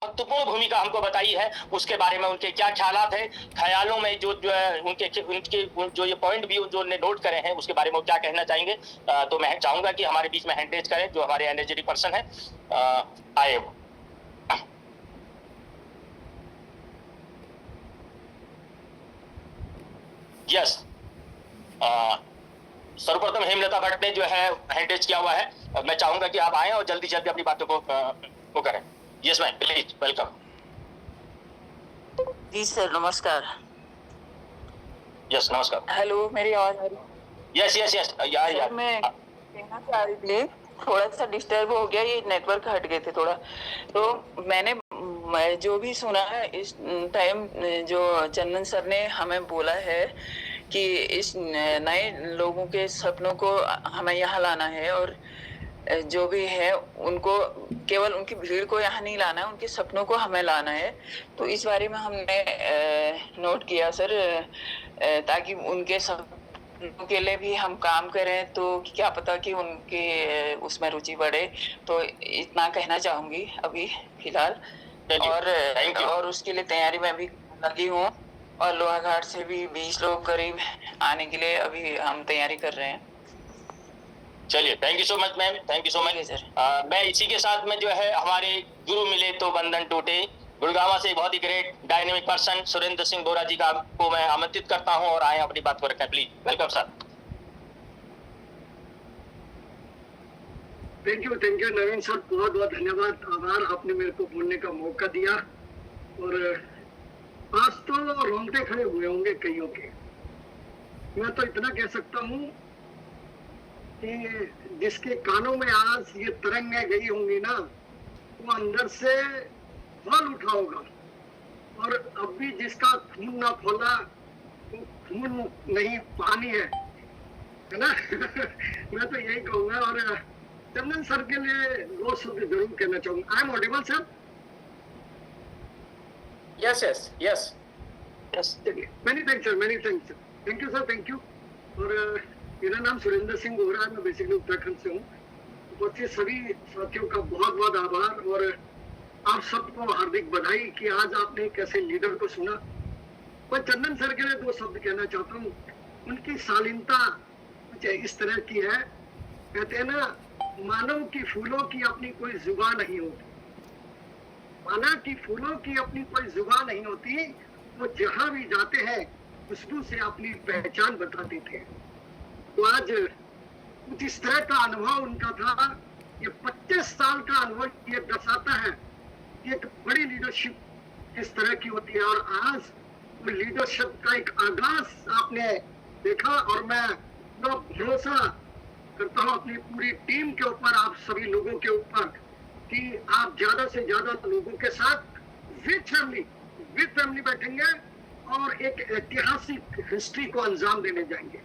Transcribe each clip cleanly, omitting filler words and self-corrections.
महत्वपूर्ण भूमिका हमको बताई है, उसके बारे में उनके क्या ख्यालात है, ख्यालों में जो है उनके जो ये पॉइंट व्यू जो ने नोट करे हैं उसके बारे में वो क्या कहना चाहेंगे। तो मैं चाहूंगा कि हमारे बीच में हैंड रेज करें जो हमारे एनर्जेटिक पर्सन है, आए। यस, सर्वप्रथम हेमलता भट्ट ने जो है हैंड रेज किया हुआ है। मैं चाहूंगा कि आप आए और जल्दी जल्दी अपनी बातों को करें। Yes ma'am, please welcome. जी सर, नमस्कार। यस नमस्कार। हेलो, मेरी आवाज आ रही है? यस यस यस यार मैं कहना चाह रही थी, थोड़ा सा डिस्टर्ब हो गया, ये नेटवर्क हट गए थे थोड़ा। तो मैंने जो भी सुना है इस टाइम, जो चंदन सर ने हमें बोला है कि इस नए लोगों के सपनों को हमें यहाँ लाना है, और जो भी है उनको केवल उनकी भीड़ को यहाँ नहीं लाना है, उनके सपनों को हमें लाना है। तो इस बारे में हमने नोट किया सर, ताकि उनके सपनों के लिए भी हम काम करें, तो क्या पता कि उनके उसमें रुचि बढ़े। तो इतना कहना चाहूंगी अभी फिलहाल। और उसके लिए तैयारी में भी लगी हूँ, और लोहाघाट से भी 20 लोग करीब आने के लिए अभी हम तैयारी कर रहे हैं। चलिए, thank you so much ma'am, thank you so much sir. मैं इसी के साथ में जो है हमारे गुरु मिले तो बंधन टूटे, गुड़गांव से बहुत ही great dynamic person Surendra Singh Bora ji को मैं आमंत्रित करता हूं और आए अपनी बात को रखें, please welcome sir. Thank you Naveen sir, बहुत बहुत धन्यवाद, आभार, आपने मेरे को बोलने का मौका दिया। और आज तो रोंगटे खड़े हुए होंगे कईयों के। मैं तो इतना कह सकता हूँ कि जिसके कानों में आज ये तरंगें गई होंगी ना, वो अंदर से फल उठा होगा। और अब भी जिसका खून ना खोला वो खून नहीं पानी है ना। मैं तो यही कहूंगा। और चंदन सर के लिए 2 शब्द जरूर कहना चाहूंगा। I am audible sir? Yes yes yes yes. Many thanks sir, many thanks sir, thank you sir, thank you. और मेरा नाम सुरेंद्र सिंह बोरा है, मैं बेसिकली उत्तराखंड से हूँ। उपस्थित सभी साथियों का बहुत बहुत आभार, और आप सबको हार्दिक बधाई कि आज आपने एक ऐसे लीडर को सुना। मैं चंदन सर के लिए 2 शब्द कहना चाहता हूँ। उनकी शालीनता कुछ इस तरह की है, कहते हैं ना, मानव की फूलों की अपनी कोई जुबान नहीं होती। मानव की फूलों की अपनी कोई जुबान नहीं होती, वो जहां भी जाते हैं खुशबू से अपनी पहचान बताते थे। तो आज कुछ इस तरह का अनुभव उनका था। ये 25 साल का अनुभव ये दर्शाता है कि एक बड़ी लीडरशिप किस तरह की होती है। और आज वो लीडरशिप का एक आगाज आपने देखा, और मैं पूरा भरोसा करता हूँ अपनी पूरी टीम के ऊपर, आप सभी लोगों के ऊपर, कि आप ज्यादा से ज्यादा लोगों के साथ विद फैमिली बैठेंगे और एक ऐतिहासिक हिस्ट्री को अंजाम देने जाएंगे।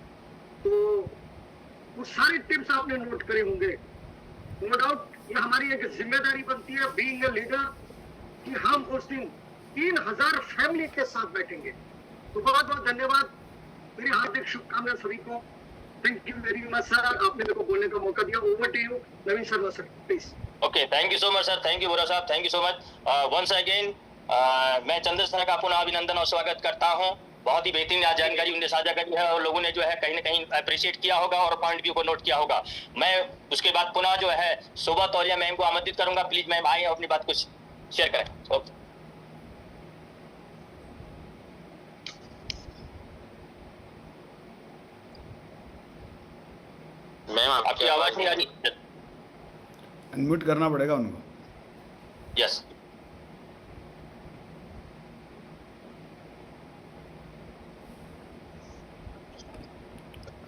तो वो सारी टिप्स आपने नोट करे होंगे। नो डाउट ये हमारी एक जिम्मेदारी बनती है बीइंग ए लीडर, कि हम उस दिन 3000 फैमिली के साथ बैठेंगे। तो बहुत बहुत धन्यवाद, मेरी हार्दिक शुभकामनाएं सभी को। Thank you very much sir, आपने मेरे को बोलने का मौका दिया। Over to you Naveen Sharma sir, please. Okay, thank you so much sir, thank you Bora साहब, thank you so much once again. मैं चंद्र सर का पुनः अभिनंदन और स्वागत करता हूं। बहुत ही बेहतरीन जानकारी उन्हें साझा करी है, और लोगों ने जो है कहीं ना कहीं अप्रिशिएट किया होगा और पॉइंट व्यू को नोट किया होगा। मैं उसके बाद पुनः जो है शोभा तौलिया मैम को आमंत्रित करूंगा, प्लीज मैम आए अपनी बात कुछ शेयर करें। ओके मैम, आपकी आवाज नहीं आ रही, अनम्यूट करना पड़ेगा उनको। यस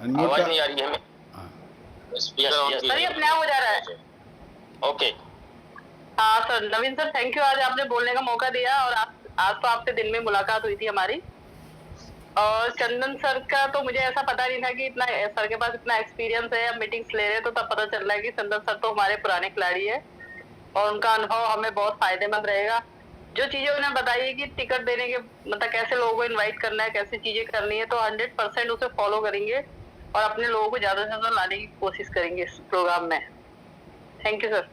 आवाज नहीं आ रही है। सर ये अपने आप हो जा रहा है। ओके हाँ sir, Naveen sir thank you, आज आपने बोलने का मौका दिया। और आज तो आपसे दिन में मुलाकात हुई थी हमारी। और चंदन सर का तो मुझे ऐसा पता नहीं था कि इतना सर के पास इतना एक्सपीरियंस है। अब मीटिंग्स ले रहे हैं तो तब पता चल रहा है कि चंदन सर तो हमारे पुराने खिलाड़ी है, और उनका अनुभव हमें बहुत फायदेमंद रहेगा। जो चीजें उन्हें बताई है कि टिकट देने के मतलब कैसे लोगों को इन्वाइट करना है, कैसी चीजें करनी है, तो 100% उसे फॉलो करेंगे और अपने लोगों को ज्यादा से ज्यादा लाने की कोशिश करेंगे इस प्रोग्राम में। Thank you sir.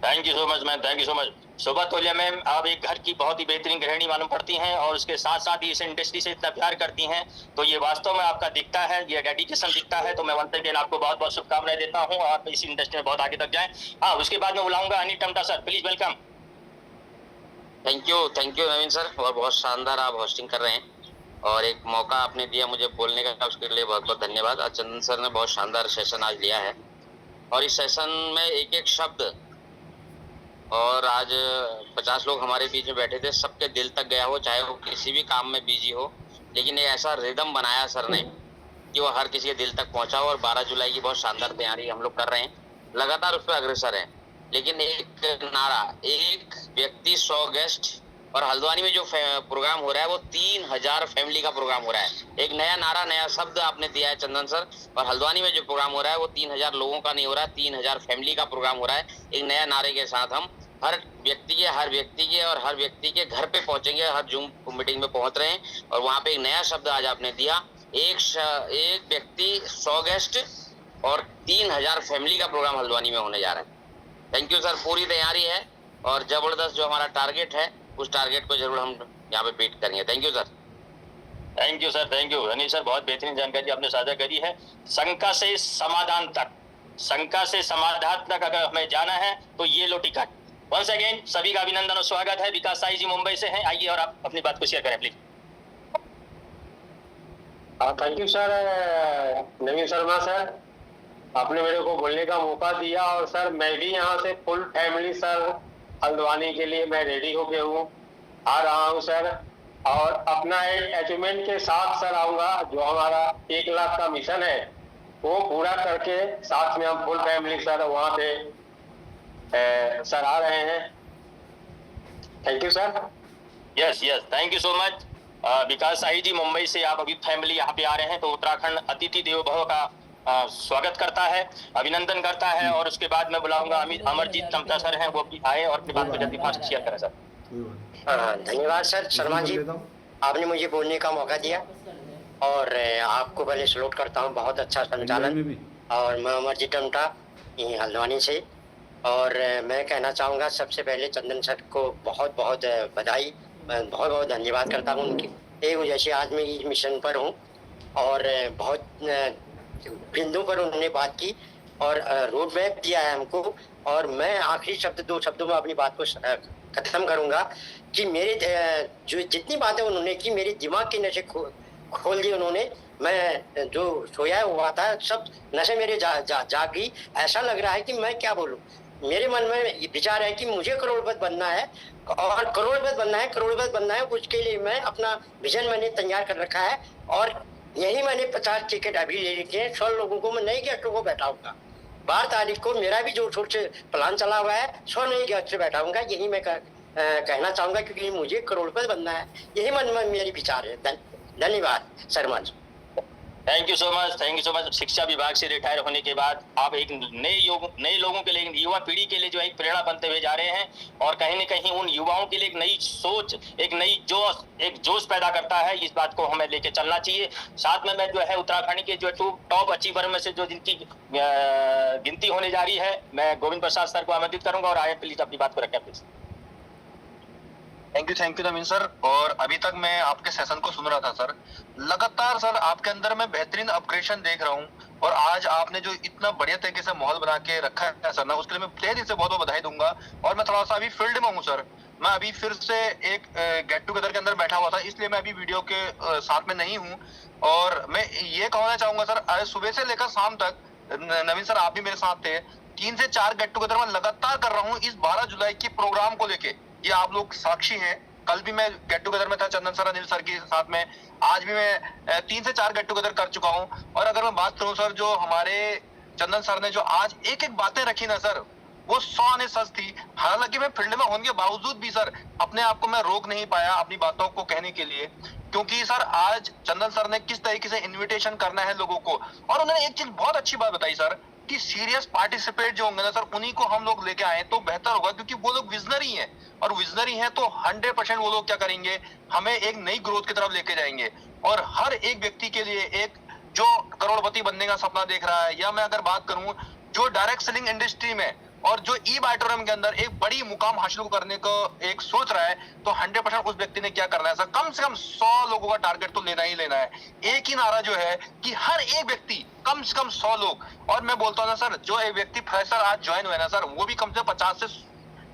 Thank you so much ma'am, thank you so much. Shobha Toliya ma'am, आप एक घर की बहुत ही बेहतरीन गृहिणी मालूम पड़ती हैं और उसके साथ साथ ही इस इंडस्ट्री से इतना प्यार करती हैं, तो ये वास्तव में आपका दिखता है, ये डेडिकेशन दिखता है। तो मैं वंस अगेन आपको बहुत बहुत शुभकामनाएं देता हूँ, आप इस इंडस्ट्री में बहुत आगे तक जाएं। हाँ, उसके बाद मैं बुलाऊंगा Anil Tamta sir, please welcome. Thank you Naveen sir, और बहुत शानदार आप होस्टिंग कर रहे हैं और एक मौका आपने दिया मुझे बोलने का, उसके लिए बहुत बहुत धन्यवाद। आज चंदन सर ने बहुत शानदार सेशन आज लिया है और इस सेशन में एक एक शब्द, और आज 50 लोग हमारे बीच में बैठे थे, सबके दिल तक गया हो, चाहे वो किसी भी काम में बिजी हो, लेकिन एक ऐसा रिदम बनाया सर ने कि वो हर किसी के दिल तक पहुंचा हो। और 12 जुलाई की बहुत शानदार तैयारी हम लोग कर रहे हैं, लगातार उस पर अग्रसर हैं, लेकिन एक नारा, एक व्यक्ति 100 गेस्ट, और हल्द्वानी में जो प्रोग्राम हो रहा है वो 3000 फैमिली का प्रोग्राम हो रहा है। एक नया नारा, नया शब्द आपने दिया है चंदन सर, और हल्द्वानी में जो प्रोग्राम हो रहा है वो 3000 लोगों का नहीं हो रहा है, 3000 फैमिली का प्रोग्राम हो रहा है। एक नया नारे के साथ हम हर व्यक्ति के और हर व्यक्ति के घर पे पहुंचेंगे, हर जूम मीटिंग में पहुंच रहे हैं, और वहां पे एक नया शब्द आज आपने दिया, एक व्यक्ति 100 गेस्ट और 3000 फैमिली का प्रोग्राम हल्द्वानी में होने जा रहा है। थैंक यू सर, पूरी तैयारी है और जबरदस्त जो हमारा टारगेट है उस टारगेट को जरूर हम यहाँ पे बीट करेंगे। Thank you sir. Thank you sir, thank you Anil sir, बहुत बेहतरीन जानकारी आपने साझा करी है। शंका से समाधान तक, शंका से समाधान तक अगर हमें जाना है तो ये लो टिकट। वंस अगेन सभी का अभिनंदन और स्वागत है। विकास साई जी मुंबई से हैं, आइए और आप अपनी बात को शेयर करें please. Thank you sir, Naveen Sharma sir, आपने मेरे को बोलने का मौका दिया। और सर मैं भी यहाँ से फुल फैमिली सर हल्द्वानी के लिए मैं रेडी होके आ रहा हूँ सर, और अपना एक अचीवमेंट के साथ सर आऊँगा। जो हमारा 1 लाख का मिशन है वो पूरा करके साथ में हम फुल फैमिली सर वहाँ पे सर आ रहे हैं। Thank you sir. Yes yes, thank you so much. Vikas Sai ji Mumbai से आप अभी फैमिली यहाँ पे आ रहे हैं, तो उत्तराखंड अतिथि देवो भव का स्वागत करता है, अभिनंदन करता है। और उसके बाद मैं बुलाऊंगा अमरजीत टमटा सर हैं, वो भी आए और अपनी बात को जल्दी फास्ट शेयर करें सर। धन्यवाद सर शर्मा जी, आपने मुझे बोलने का मौका दिया और आपको पहले सलूट करता हूँ, बहुत अच्छा संचालन। और मैं अमरजीत टमटा हल्द्वानी से, और मैं कहना चाहूँगा सबसे पहले चंदन सर को बहुत बहुत बधाई, मैं बहुत बहुत धन्यवाद करता हूँ उनकी। एक वजह से आज मैं इस मिशन पर हूँ और बहुत बिंदु पर उन्होंने बात की और रोड मैप दिया है हमको। और मैं आखिरी शब्द 2 शब्दों में अपनी बात को खत्म करूँगा कि मेरे जो जितनी बातें उन्होंने की, मेरे दिमाग के नशे खोल दिए उन्होंने। मैं जो सोया हुआ था सब नशे मेरे जाग गई। ऐसा लग रहा है कि मैं क्या बोलूं, मेरे मन में ये विचार है कि मुझे करोड़पति बनना है, और करोड़पति बनना है। उसके लिए मैं अपना विजन मैंने तैयार कर रखा है, और यही मैंने 50 टिकट अभी ले रखे हैं। 100 लोगों को मैं नए गेस्टों को बैठाऊंगा। 12 तारीख को मेरा भी जो छोटे प्लान चला हुआ है, 100 नए गेस्ट से बैठाऊंगा। यही मैं कहना चाहूंगा, क्योंकि मुझे करोड़पति बनना है, यही मन में मेरी विचार है। धन्यवाद Sharma ji. Thank you so much, thank you so much. शिक्षा विभाग से रिटायर होने के बाद आप एक नए लोगों के लिए, युवा पीढ़ी के लिए जो एक प्रेरणा बनते हुए जा रहे हैं, और कहीं न कहीं उन युवाओं के लिए एक नई सोच, एक नई जोश पैदा करता है। इस बात को हमें लेके चलना चाहिए। साथ में मैं जो है उत्तराखंड के जो टॉप अचीवर में से जो जिनकी गिनती होने जा रही है, मैं गोविंद प्रसाद सर को आमंत्रित करूंगा, और आए प्लीज अपनी बात को रखें please. Thank you Naveen sir. और अभी तक मैं आपके सेशन को सुन रहा था सर, लगातार सर आपके अंदर मैं बेहतरीन अपग्रेडेशन देख रहा हूँ, और आज आपने जो इतना बढ़िया तरीके से माहौल बना के रखा है सर ना, उसके लिए मैं तहे दिल से बहुत बहुत बधाई दूंगा। और मैं थोड़ा सा अभी फील्ड में हूँ सर, मैं अभी फिर से एक गेट टुगेदर के अंदर बैठा हुआ था, इसलिए मैं अभी वीडियो के साथ में नहीं हूँ। और मैं ये कहना चाहूंगा सर, आज सुबह से लेकर शाम तक नवीन सर आप भी मेरे साथ थे, 3 से 4 गेट टुगेदर मैं लगातार कर रहा हूँ इस 12 जुलाई की प्रोग्राम को लेके। ये आप लोग साक्षी हैं, कल भी मैं गेट टुगेदर में था चंदन सर, अनिल सर के साथ में। आज भी मैं 3 से 4 गेट टुगेदर कर चुका हूँ। और अगर मैं बात करूँ सर, जो हमारे चंदन सर ने जो आज एक एक बातें रखी ना सर, वो 100 आने सच थी। हालांकि मैं फील्ड में होने के बावजूद भी सर अपने आप को मैं रोक नहीं पाया अपनी बातों को कहने के लिए, क्योंकि सर आज चंदन सर ने किस तरीके से इन्विटेशन करना है लोगों को। और उन्होंने एक चीज बहुत अच्छी बात बताई सर, कि सीरियस पार्टिसिपेट जो होंगे ना सर, उन्हीं को हम लोग लेके आए तो बेहतर होगा, क्योंकि वो लोग विजनरी हैं, और विजनरी हैं तो 100% वो लोग क्या करेंगे, हमें एक नई ग्रोथ की तरफ लेके जाएंगे। और हर एक व्यक्ति के लिए, एक जो करोड़पति बनने का सपना देख रहा है, या मैं अगर बात करूं जो डायरेक्ट सेलिंग इंडस्ट्री में और जो ई बायोटोरियम के अंदर एक बड़ी मुकाम हासिल करने को एक सोच रहा है, तो 100% उस व्यक्ति ने क्या करना है सर, कम से कम 100 लोगों का टारगेट तो लेना ही लेना है। एक ही नारा जो है कि हर एक व्यक्ति कम से कम 100 लोग, और मैं बोलता हूँ ना सर, जो एक व्यक्ति फ्रेशर आज ज्वाइन हुआ है ना सर, वो भी कम से कम 50 से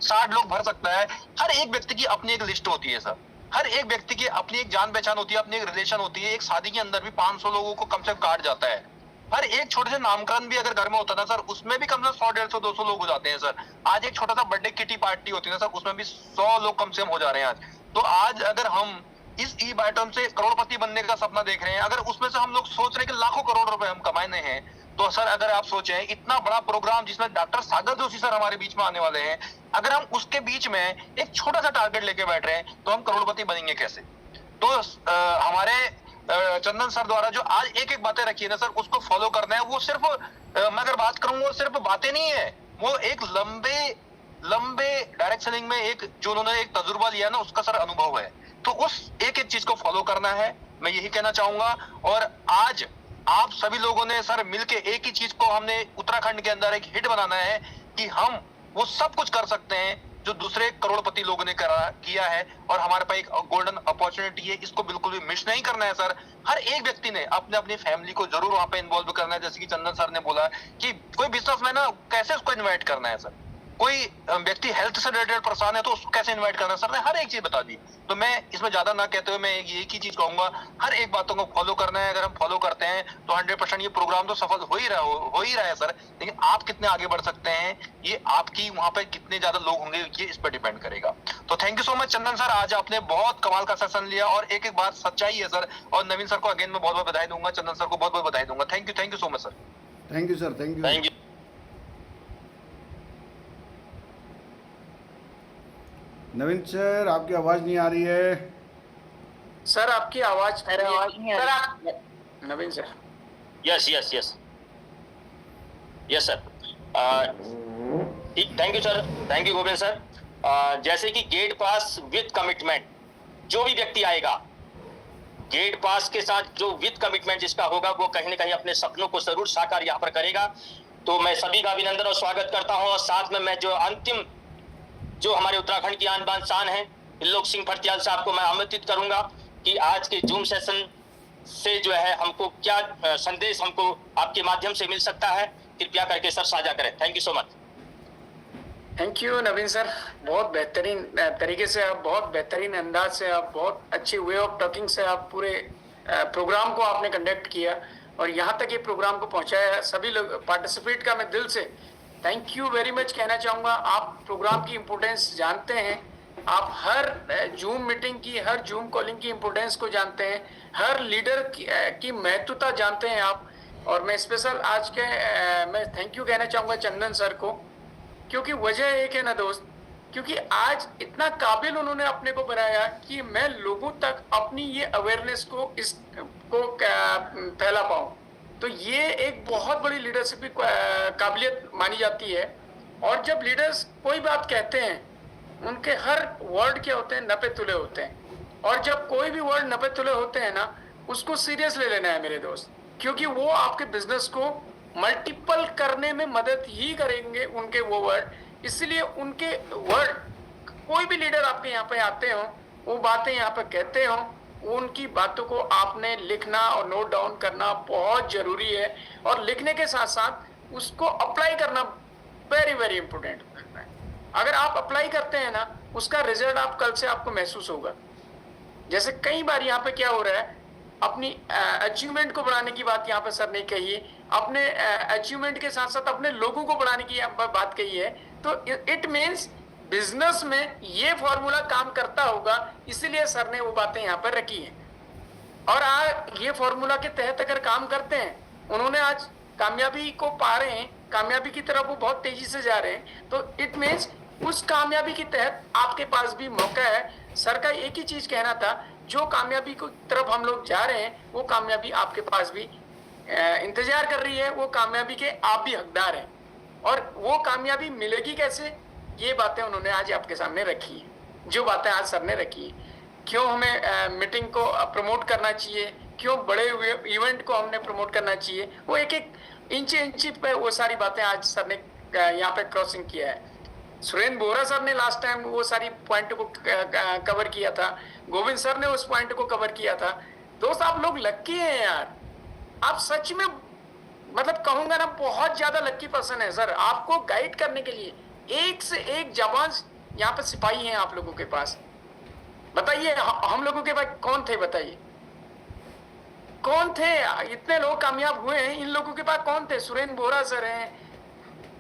60 लोग भर सकता है। हर एक व्यक्ति की अपनी एक लिस्ट होती है सर, हर एक व्यक्ति की अपनी एक जान पहचान होती है, अपनी एक रिलेशन होती है। एक शादी के अंदर भी 500 लोगों को कम से कम काट जाता है। हर एक छोटे से नामकरण भी अगर घर में होता है ना सर, उसमें भी कम से कम 100, 150, 200 लोग हो जाते हैं सर। आज एक छोटा सा बर्थडे किटी पार्टी होती है ना सर, उसमें भी 100 लोग कम से कम हो जा रहे हैं आज। तो आज अगर हम इस ई बायोटोरियम से करोड़पति बनने का सपना देख रहे हैं, अगर उसमें से हम लोग सोच रहे हैं कि लाखों करोड़ रुपए हम कमाने हैं, तो सर अगर आप सोचें इतना बड़ा प्रोग्राम जिसमें डॉक्टर सागर जोशी सर हमारे बीच में आने वाले हैं, अगर हम उसके बीच में एक छोटा सा टारगेट लेके बैठ रहे हैं, तो हम करोड़पति बनेंगे कैसे? तो हमारे चंदन सर द्वारा जो आज एक एक बातें रखी है ना सर, उसको फॉलो करना है। वो सिर्फ मैं अगर बात करूं, वो सिर्फ बातें नहीं है, वो एक लंबे डायरेक्ट सेलिंग में एक जो उन्होंने एक तजुर्बा लिया ना, उसका सर अनुभव है। तो उस एक एक चीज को फॉलो करना है, मैं यही कहना चाहूंगा। और आज आप सभी लोगों ने सर मिलके एक ही चीज को हमने उत्तराखंड के अंदर एक हिट बनाना है कि हम वो सब कुछ कर सकते हैं जो दूसरे करोड़पति लोगों ने किया है, और हमारे पास एक गोल्डन अपॉर्चुनिटी है, इसको बिल्कुल भी मिस नहीं करना है सर। हर एक व्यक्ति ने अपने अपनी फैमिली को जरूर वहां पे इन्वॉल्व करना है। जैसे कि चंदन सर ने बोला कि कोई बिजनेसमैन है, कैसे उसको इन्वाइट करना है सर, कोई व्यक्ति हेल्थ से रिलेटेड परेशान है तो उसको कैसे इनवाइट करना है, सर ने हर एक चीज बता दी। तो मैं इसमें ज्यादा ना कहते हुए मैं एक ही चीज कहूंगा, हर एक बातों को फॉलो करना है। अगर हम फॉलो करते हैं तो 100% ये प्रोग्राम तो सफल हो ही रहा है सर, लेकिन आप कितने आगे बढ़ सकते हैं, ये आपकी वहां पे कितने ज्यादा लोग होंगे, ये इस पर डिपेंड करेगा। तो thank you so much Chandan sir, आज आपने बहुत कमाल का सेशन लिया और एक एक बात सच्चाई है सर। और नवीन सर को अगेन मैं बहुत बहुत बधाई दूंगा, चंदन सर को बहुत बहुत बधाई दूंगा। Thank you so much sir. Thank you sir, thank you. Thank you. Naveen sir, आपकी आवाज नहीं आ रही है। सर आपकी आवाज नहीं आ सर रही। आप नवीन सर। यस सर, ठीक, thank you sir, thank you Govind sir. जैसे कि गेट पास विद कमिटमेंट, जो भी व्यक्ति आएगा गेट पास के साथ जो विद कमिटमेंट जिसका होगा, वो कहीं ना कहीं अपने सपनों को जरूर साकार यहाँ पर करेगा। तो मैं सभी का अभिनंदन और स्वागत करता हूँ। और साथ में मैं जो अंतिम जो हमारे उत्तराखंड की आन बान शान है, त्रिलोक सिंह फर्त्याल साहब को मैं आमंत्रित करूंगा कि आज के जूम सेशन से जो है हमको क्या संदेश हमको आपके माध्यम से मिल सकता है, कृपया करके सर साझा करें। Thank you so much. Thank you Naveen sir, बहुत बेहतरीन तरीके से आप, बहुत बेहतरीन अंदाज से आप, बहुत अच्छी वे ऑफ टॉकिंग से आप पूरे प्रोग्राम को आपने कंडक्ट किया और यहाँ तक ये प्रोग्राम को पहुँचाया। सभी लोग पार्टिसिपेट का मैं दिल से थैंक यू वेरी मच कहना चाहूँगा। आप प्रोग्राम की इम्पोर्टेंस जानते हैं, आप हर जूम मीटिंग की, हर जूम कॉलिंग की इम्पोर्टेंस को जानते हैं, हर लीडर की महत्वता जानते हैं आप। और मैं स्पेशल आज के मैं थैंक यू कहना चाहूँगा चंदन सर को, क्योंकि वजह एक है ना दोस्त, क्योंकि आज इतना काबिल उन्होंने अपने को बनाया कि मैं लोगों तक अपनी ये अवेयरनेस को फैला पाऊँ। तो ये एक बहुत बड़ी लीडरशिप की काबिलियत मानी जाती है। और जब लीडर्स कोई बात कहते हैं, उनके हर वर्ड क्या होते हैं, नपे तुले होते हैं। और जब कोई भी वर्ड नपे तुले होते हैं ना, उसको सीरियस ले लेना है मेरे दोस्त, क्योंकि वो आपके बिजनेस को मल्टीपल करने में मदद ही करेंगे उनके वो वर्ड। इसलिए उनके वर्ड, कोई भी लीडर आपके यहाँ पे आते हो, वो बातें यहाँ पे कहते हो, उनकी बातों को आपने लिखना और नोट डाउन करना बहुत जरूरी है। और लिखने के साथ साथ उसको अप्लाई करना वेरी वेरी इंपॉर्टेंट है। अगर आप अप्लाई करते हैं ना, उसका रिजल्ट आप कल से आपको महसूस होगा। जैसे कई बार यहाँ पे क्या हो रहा है, अपनी अचीवमेंट को बढ़ाने की बात यहाँ पे सर ने कही है, अपने अचीवमेंट के साथ साथ अपने लोगों को बढ़ाने की बात कही है। तो इट मीन्स बिजनेस में ये फॉर्मूला काम करता होगा, इसीलिए सर ने वो बातें यहाँ पर रखी हैं। और आज ये फॉर्मूला के तहत अगर काम करते हैं, उन्होंने आज कामयाबी को पा रहे हैं, कामयाबी की तरफ वो बहुत तेजी से जा रहे हैं। तो इट मीन्स उस कामयाबी के तहत आपके पास भी मौका है। सर का एक ही चीज कहना था, जो कामयाबी की तरफ हम लोग जा रहे हैं, वो कामयाबी आपके पास भी इंतजार कर रही है, वो कामयाबी के आप भी हकदार हैं। और वो कामयाबी मिलेगी कैसे, ये बातें उन्होंने आज आपके सामने रखी है। जो बातें आज सर ने रखी है, क्यों हमें मीटिंग को प्रमोट करना चाहिए, क्यों बड़े इवेंट को हमने प्रमोट करना चाहिए, वो एक एक इंची पे वो सारी बातें आज सर ने यहाँ पे क्रॉसिंग किया है। सुरेंद्र बोहरा सर ने लास्ट टाइम वो सारी पॉइंट को कवर किया था, गोविंद सर ने उस पॉइंट को कवर किया था। दोस्त आप लोग लक्की हैं यार, आप सच में मतलब कहूंगा ना बहुत ज्यादा लक्की पर्सन है सर। आपको गाइड करने के लिए एक से एक जवान यहाँ पे सिपाही हैं आप लोगों के पास। बताइए हम लोगों के पास कौन थे, बताइए कौन थे? इतने लोग कामयाब हुए हैं, इन लोगों के पास कौन थे? सुरेंद्र बोहरा सर हैं,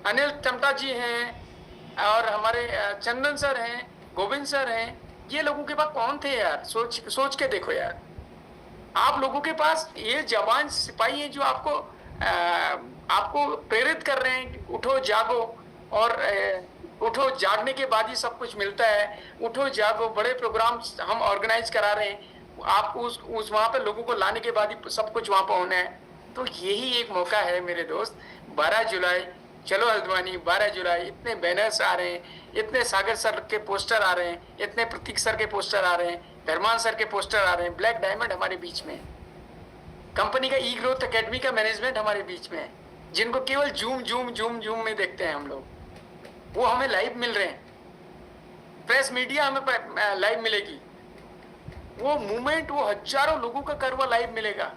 अनिल टमटा जी हैं, और हमारे चंदन सर हैं, गोविंद सर हैं। ये लोगों के पास कौन थे यार? सोच के देखो यार। आप लोगों के पास ये जवान सिपाही हैं जो आपको प्रेरित कर रहे हैं कि उठो जागो, और उठो जागने के बाद ही सब कुछ मिलता है। उठो जागो, बड़े प्रोग्राम हम ऑर्गेनाइज करा रहे हैं, आप उस वहां पे लोगों को लाने के बाद ही सब कुछ वहां पर होना है। तो यही एक मौका है मेरे दोस्त। 12 जुलाई चलो हल्द्वानी, 12 जुलाई इतने बैनर्स आ रहे हैं, इतने सागर सर के पोस्टर आ रहे हैं, इतने प्रतीक सर के पोस्टर आ रहे हैं, धर्मान सर के पोस्टर आ रहे हैं, ब्लैक डायमंड हमारे बीच में, कंपनी का ई ग्रोथ एकेडमी का मैनेजमेंट हमारे बीच में है, जिनको केवल जूम में देखते हैं हम लोग, वो हमें लाइव मिल रहे हैं। प्रेस मीडिया हमें लाइव मिलेगी, वो मूवमेंट, वो हजारों लोगों का करवा लाइव मिलेगा।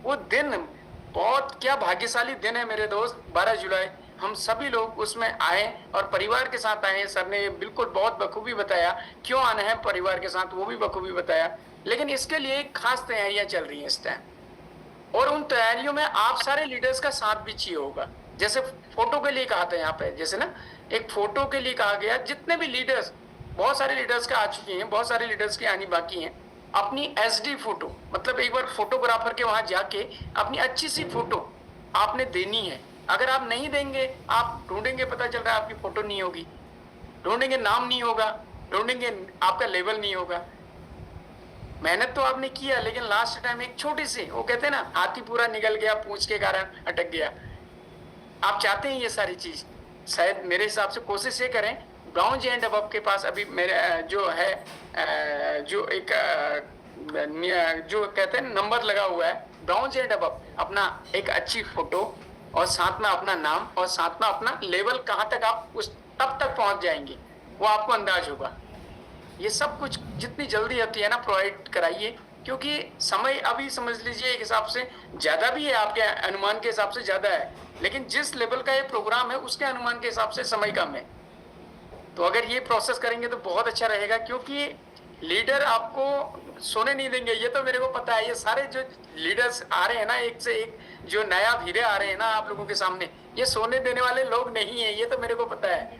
वो दिन बहुत क्या भाग्यशाली दिन है मेरे दोस्त। 12 जुलाई हम सभी लोग उसमें आए और परिवार के साथ आए। सर ने बिल्कुल बहुत बखूबी बताया क्यों आना है परिवार के साथ, वो भी बखूबी बताया। लेकिन इसके लिए खास तैयारियां चल रही हैं इस टाइम, और उन तैयारियों में आप सारे लीडर्स का साथ भी चाहिए होगा। जैसे फोटो के लिए कहा था यहाँ पे, जैसे ना एक फोटो के लिए कहा गया, जितने भी लीडर्स, बहुत सारे लीडर्स का आ चुके हैं, बहुत सारे लीडर्स की आनी बाकी हैं, अपनी एचडी फोटो, मतलब एक बार फोटोग्राफर के वहां जाके अपनी अच्छी सी फोटो आपने देनी है। अगर आप नहीं देंगे, आप ढूंढेंगे, पता चल रहा है आपकी फोटो नहीं होगी, ढूंढेंगे नाम नहीं होगा, ढूंढेंगे आपका लेवल नहीं होगा। मेहनत तो आपने किया, लेकिन लास्ट टाइम एक छोटी सी, वो कहते हैं ना, हाथी पूरा निकल गया, पूंछ के कारण अटक गया। आप चाहते हैं ये सारी चीज, शायद मेरे हिसाब से कोशिश ये करें, ब्राउन एंड अबव के पास अभी मेरे जो है जो एक जो कहते हैं नंबर लगा हुआ है, ब्राउन एंड अबव, अपना एक अच्छी फोटो और साथ में अपना नाम और साथ में अपना लेवल, कहाँ तक आप उस तब तक पहुंच जाएंगे वो आपको अंदाज होगा। ये सब कुछ जितनी जल्दी होती है ना प्रोवाइड कराइए, क्योंकि समय अभी समझ लीजिए एक हिसाब से ज्यादा भी है, आपके अनुमान के हिसाब से ज्यादा है, लेकिन जिस लेवल का ये प्रोग्राम है उसके अनुमान के हिसाब से समय कम है। तो अगर ये प्रोसेस करेंगे तो बहुत अच्छा रहेगा, क्योंकि लीडर आपको सोने नहीं देंगे, ये तो मेरे को पता है। ये सारे जो लीडर्स आ रहे हैं ना, एक से एक जो नया हीरे आ रहे हैं ना आप लोगों के सामने, ये सोने देने वाले लोग नहीं है, ये तो मेरे को पता है।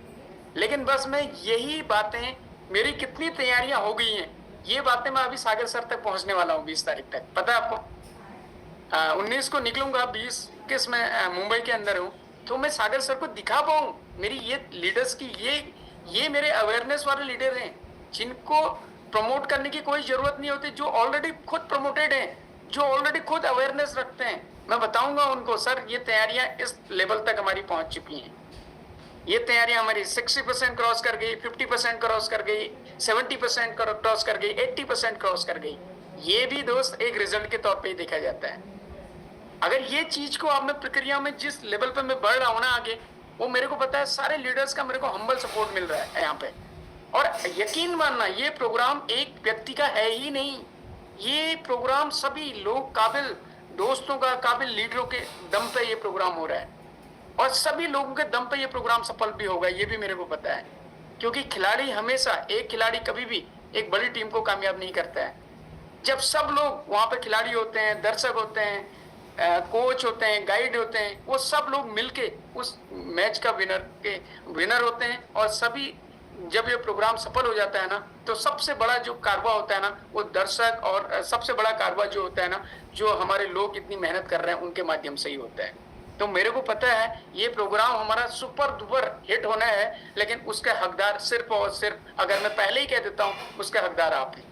लेकिन बस मैं यही बातें, मेरी कितनी तैयारियां हो गई हैं, ये बातें मैं अभी सागर सर तक पहुंचने वाला हूँ 20 तारीख तक, पता है आपको। 19 को निकलूंगा, 20 में मुंबई के अंदर हूँ, तो मैं सागर सर को दिखा पाऊँ मेरी ये लीडर्स की, ये मेरे अवेयरनेस वाले लीडर हैं, जिनको प्रमोट करने की कोई जरूरत नहीं होती, जो ऑलरेडी खुद प्रमोटेड हैं, जो ऑलरेडी खुद अवेयरनेस रखते हैं। मैं बताऊंगा उनको, सर ये तैयारियां इस लेवल तक हमारी पहुंच चुकी हैं, ये तैयारियां हमारी 60% क्रॉस कर गई, 50% क्रॉस कर गई, 70% क्रॉस कर गई, 80% क्रॉस कर गई। ये भी दोस्त एक रिजल्ट के तौर पे ही देखा जाता है। अगर ये चीज को आप में प्रक्रिया में जिस लेवल पे मैं बढ़ रहा हूँ ना आगे, वो मेरे को पता है सारे लीडर्स का मेरे को हम्बल सपोर्ट मिल रहा है यहाँ पे। और यकीन मानना, ये प्रोग्राम एक व्यक्ति का है ही नहीं, ये प्रोग्राम सभी लोग, काबिल दोस्तों का, काबिल लीडरों के दम पे ये प्रोग्राम हो रहा है, और सभी लोगों के दम पे ये प्रोग्राम सफल भी होगा, ये भी मेरे को पता है। क्योंकि खिलाड़ी हमेशा, एक खिलाड़ी कभी भी एक बड़ी टीम को कामयाब नहीं करता है। जब सब लोग वहां पे खिलाड़ी होते हैं, दर्शक होते हैं, कोच होते हैं, गाइड होते हैं, वो सब लोग मिलके उस मैच का विनर होते हैं। और सभी जब ये प्रोग्राम सफल हो जाता है ना, तो सबसे बड़ा जो कारवा होता है ना, वो दर्शक, और सबसे बड़ा कारवा जो होता है ना, जो हमारे लोग इतनी मेहनत कर रहे हैं उनके माध्यम से ही होता है। तो मेरे को पता है ये प्रोग्राम हमारा सुपर डुपर हिट होना है, लेकिन उसके हकदार सिर्फ और सिर्फ, अगर मैं पहले ही कह देता हूँ, उसके हकदार आप हैं।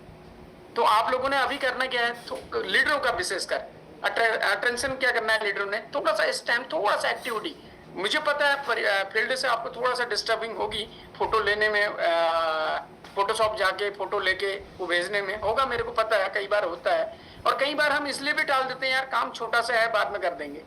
तो आप लोगों ने अभी करना क्या है, तो लीडरों का विशेषकर अटेंशन क्या करना है लीडरों ने, थोड़ा सा इस टाइम थोड़ा सा एक्टिविटी, मुझे पता है फील्ड से आपको थोड़ा सा डिस्टर्बिंग होगी, फोटो लेने में, फोटोशॉप जाके फोटो लेके वो भेजने में होगा, मेरे को पता है, कई बार होता है। और कई बार हम इसलिए भी टाल देते हैं, यार काम छोटा सा है, बाद में कर देंगे,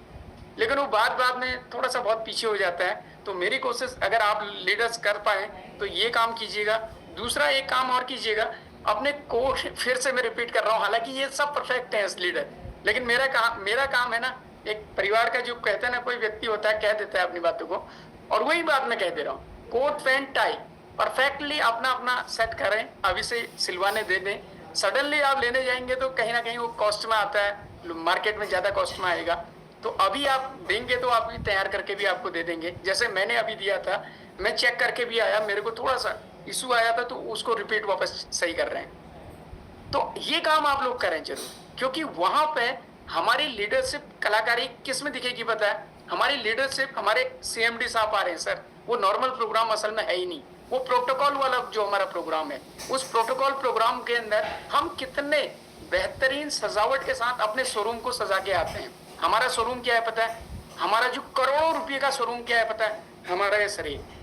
लेकिन वो बाद में थोड़ा सा बहुत पीछे हो जाता है। तो मेरी कोशिश अगर आप लीडर्स कर पाए तो ये काम कीजिएगा। दूसरा एक काम और कीजिएगा, अपने कोच फिर से मैं रिपीट कर रहा हूँ, हालांकि ये सब परफेक्ट है लीडर, लेकिन मेरा काम है ना, एक परिवार का जो कहते हैं ना, कोई व्यक्ति होता है कह देता है अपनी बातों को, और वही बात मैं कह दे रहा हूँ, कोट पैंट टाई परफेक्टली अपना अपना सेट करें, अभी से सिलवाने दे दें। सडनली आप लेने जाएंगे तो कहीं ना कहीं वो कॉस्ट में आता है, मार्केट में ज्यादा कॉस्ट में आएगा। तो अभी आप देंगे तो आप भी तैयार करके भी आपको दे देंगे। जैसे मैंने अभी दिया था, मैं चेक करके भी आया, मेरे को थोड़ा सा इशू आया था तो उसको रिपीट वापस सही कर रहे हैं। तो ये काम आप लोग करें जरूर, क्योंकि वहां पे हमारी लीडरशिप कलाकारी किस में दिखेगी पता है? हमारी लीडरशिप, हमारे CMD साहब आ रहे हैं सर, वो नॉर्मल प्रोग्राम असल में है ही नहीं, वो प्रोटोकॉल वाला जो हमारा प्रोग्राम है, उस प्रोटोकॉल प्रोग्राम के अंदर हम कितने बेहतरीन सजावट के साथ अपने शोरूम को सजा के आते हैं। हमारा शोरूम क्या है पता है? हमारा जो करोड़ों रुपए का शोरूम क्या है पता है? हमारा ये शरीर।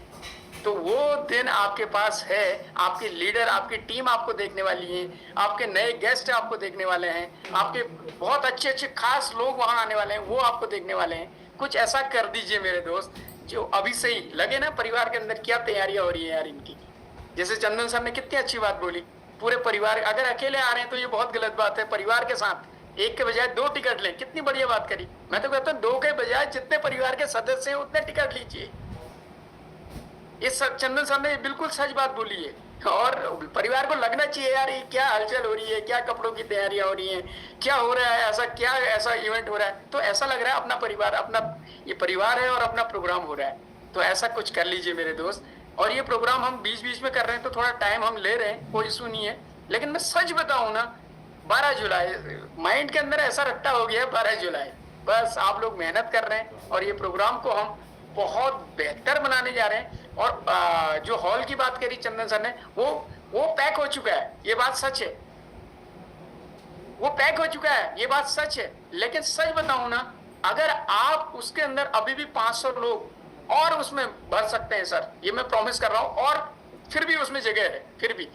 तो वो दिन आपके पास है, आपके लीडर, आपकी टीम आपको देखने वाली है, आपके नए गेस्ट आपको देखने वाले हैं, आपके बहुत अच्छे अच्छे खास लोग वहां आने वाले हैं, वो आपको देखने वाले हैं। कुछ ऐसा कर दीजिए मेरे दोस्त जो अभी से ही लगे ना, परिवार के अंदर क्या तैयारियां हो रही है यार इनकी। जैसे चंदन सर ने कितनी अच्छी बात बोली, पूरे परिवार, अगर अकेले आ रहे हैं तो ये बहुत गलत बात है। परिवार के साथ एक के बजाय 2 टिकट लें, कितनी बढ़िया बात करी। मैं तो कहता हूँ 2 के बजाय जितने परिवार के सदस्य हैं उतने टिकट लीजिए। इस चंदन सर ने बिल्कुल सच बात बोली है, और परिवार को लगना चाहिए यार ये क्या हलचल हो रही है, क्या कपड़ों की तैयारियां हो रही हैं, क्या हो रहा है, ऐसा क्या ऐसा इवेंट हो रहा है। तो ऐसा लग रहा है अपना परिवार, अपना ये परिवार है और अपना प्रोग्राम हो रहा है। तो ऐसा कुछ कर लीजिए मेरे दोस्त। और ये प्रोग्राम हम बीच बीच में कर रहे हैं तो थोड़ा टाइम हम ले रहे हैं, कोई इशू नहीं है। लेकिन मैं सच बताऊं ना, 12 जुलाई माइंड के अंदर ऐसा रट्टा हो गया है, 12 जुलाई बस आप लोग मेहनत कर रहे हैं और ये प्रोग्राम को हम बहुत बेहतर बनाने जा रहे हैं। और जो हॉल की बात करी चंदन सर ने, वो पैक हो चुका है, ये बात सच है, वो पैक हो चुका है, ये बात सच है। लेकिन सच बताऊं ना, अगर आप उसके अंदर अभी भी 500 लोग और उसमें भर सकते हैं सर, ये मैं प्रॉमिस कर रहा हूं, और फिर भी उसमें जगह है, फिर भी,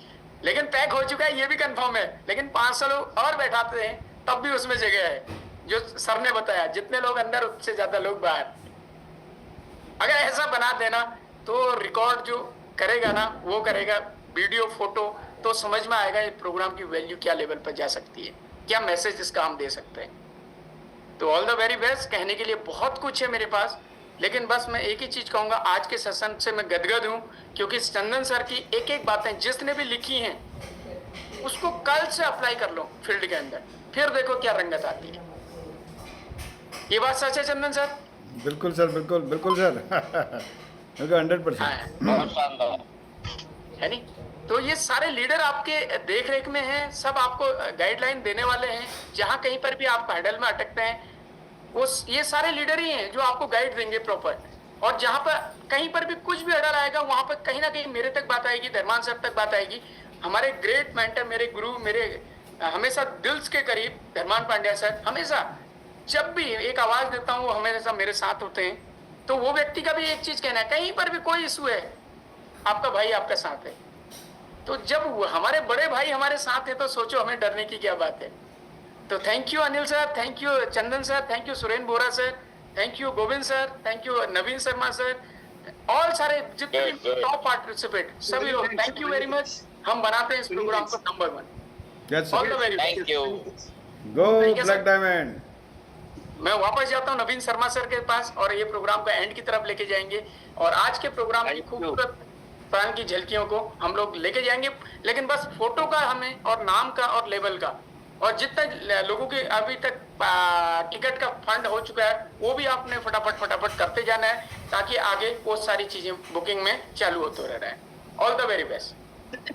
लेकिन पैक हो चुका है ये भी कंफर्म है। लेकिन 500 लोग और बैठाते हैं तब भी उसमें जगह है, जो सर ने बताया, जितने लोग अंदर उससे ज्यादा लोग बाहर। अगर ऐसा बना देना तो रिकॉर्ड जो करेगा ना वो करेगा वीडियो फोटो, तो समझ में आएगा ये प्रोग्राम की वैल्यू क्या लेवल पर जा सकती है, क्या मैसेज इसका हम दे सकते हैं। तो ऑल द वेरी बेस्ट। कहने के लिए बहुत कुछ है मेरे पास, लेकिन बस मैं एक ही चीज कहूंगा, आज के सेशन से मैं गदगद हूं, क्योंकि चंदन सर की एक एक बातें जिसने भी लिखी हैं उसको कल से अप्लाई कर लो फील्ड के अंदर, फिर देखो क्या रंगत आती है। ये बात सच है चंदन सर? बिल्कुल सर, बिल्कुल बिल्कुल सर 100%। बहुत शानदार है नहीं? तो ये सारे लीडर आपके देख रेख में हैं, सब आपको गाइडलाइन देने वाले हैं। जहां कहीं पर भी आप हडल में अटकते हैं, वो ये सारे लीडर ही हैं जो आपको गाइड देंगे प्रॉपर। और जहां पर कहीं पर भी कुछ भी अड़ल आएगा, वहां पर कहीं ना कहीं मेरे तक बात आएगी, धर्मान सर तक बात आएगी। हमारे ग्रेट मेंटर, मेरे गुरु, मेरे हमेशा दिल के करीब धर्मान पांड्या सर, हमेशा जब भी एक आवाज देता हूँ वो हमेशा मेरे साथ होते हैं। तो वो व्यक्ति का भी एक चीज कहना है, कहीं पर भी कोई इशू है, आपका भाई आपका साथ है। तो जब हमारे बड़े भाई हमारे साथ है तो सोचो हमें डरने की क्या बात है। तो thank you Anil sir, thank you Chandan sir, thank you Suren Bora sir, thank you Govind sir, thank you Naveen Sharma sir, all सारे जितने भी टॉप पार्टिसिपेट सभी लोग, थैंक यू वेरी मच। हम बनाते हैं इस प्रोग्राम को number 1। All the very thank you. Go black diamond. मैं वापस जाता हूँ नवीन शर्मा सर के पास, और ये प्रोग्राम को एंड की तरफ लेके जाएंगे, और आज के प्रोग्राम की खूबसूरत प्राण की झलकियों को हम लोग लेके जाएंगे। लेकिन बस फोटो का हमें, और नाम का, और लेवल का, और जितना लोगों के अभी तक टिकट का फंड हो चुका है वो भी आपने फटाफट करते जाना है, ताकि आगे वो सारी चीजें बुकिंग में चालू होते रह रहे हैं। All the very best.